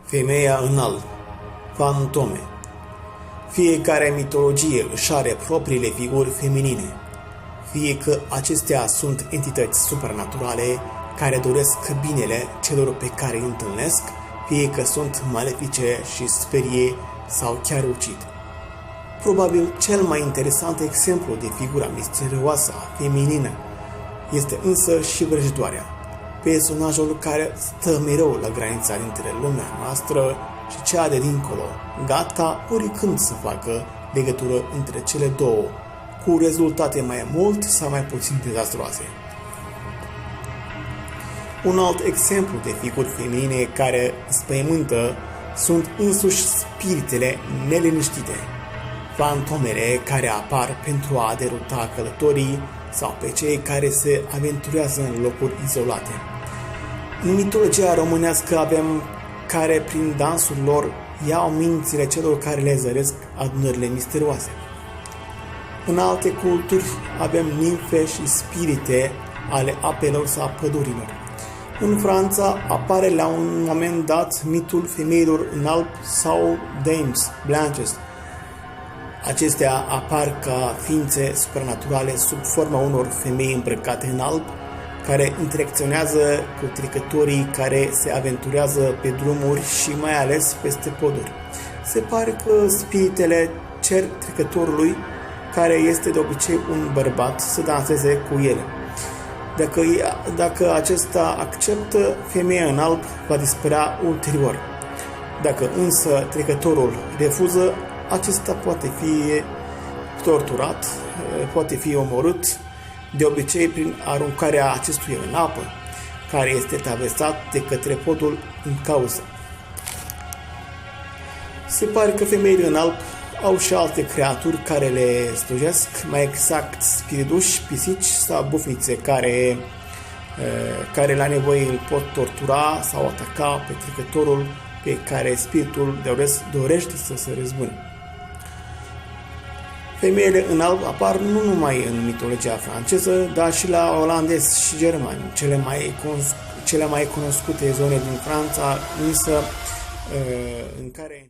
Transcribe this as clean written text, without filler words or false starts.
Femeia în alb, fantome. Fiecare mitologie își are propriile figuri feminine, fie că acestea sunt entități supranaturale care doresc binele celor pe care îi întâlnesc, fie că sunt malefice și sperie sau chiar ucid. Probabil cel mai interesant exemplu de figura misterioasă feminină este însă și vrăjitoarea, personajul care stă mereu la granița dintre lumea noastră și cea de dincolo, gata oricând să facă legătură între cele două, cu rezultate mai mult sau mai puțin dezastroase. Un alt exemplu de figuri feminine care spăimântă sunt însuși spiritele neliniștite, fantomele care apar pentru a deruta călătorii sau pe cei care se aventurează în locuri izolate. În mitologia românească avem care prin dansul lor iau mințile celor care le zăresc adunările misterioase. În alte culturi avem nimfe și spirite ale apelor sau pădurilor. În Franța apare la un moment dat mitul femeilor în alb sau dames, blanches. Acestea apar ca ființe supranaturale sub forma unor femei îmbrăcate în alb, care interacționează cu trecătorii care se aventurează pe drumuri și mai ales peste poduri. Se pare că spiritele cer trecătorului, care este de obicei un bărbat, să danseze cu ele. Dacă acesta acceptă, femeia în alb va dispărea ulterior. Dacă însă trecătorul refuză, acesta poate fi torturat, poate fi omorât, de obicei prin aruncarea acestuia în apă, care este traversat de către podul în cauză. Se pare că femeile în alb au și alte creaturi care le slujesc, mai exact spiriduși, pisici sau bufnițe care la nevoie îl pot tortura sau ataca pe trecătorul pe care spiritul dorește să se răzbune. Femeile în alb apar nu numai în mitologia franceză, dar și la olandezi și germani, cele mai cunoscute zone din Franța, însă în care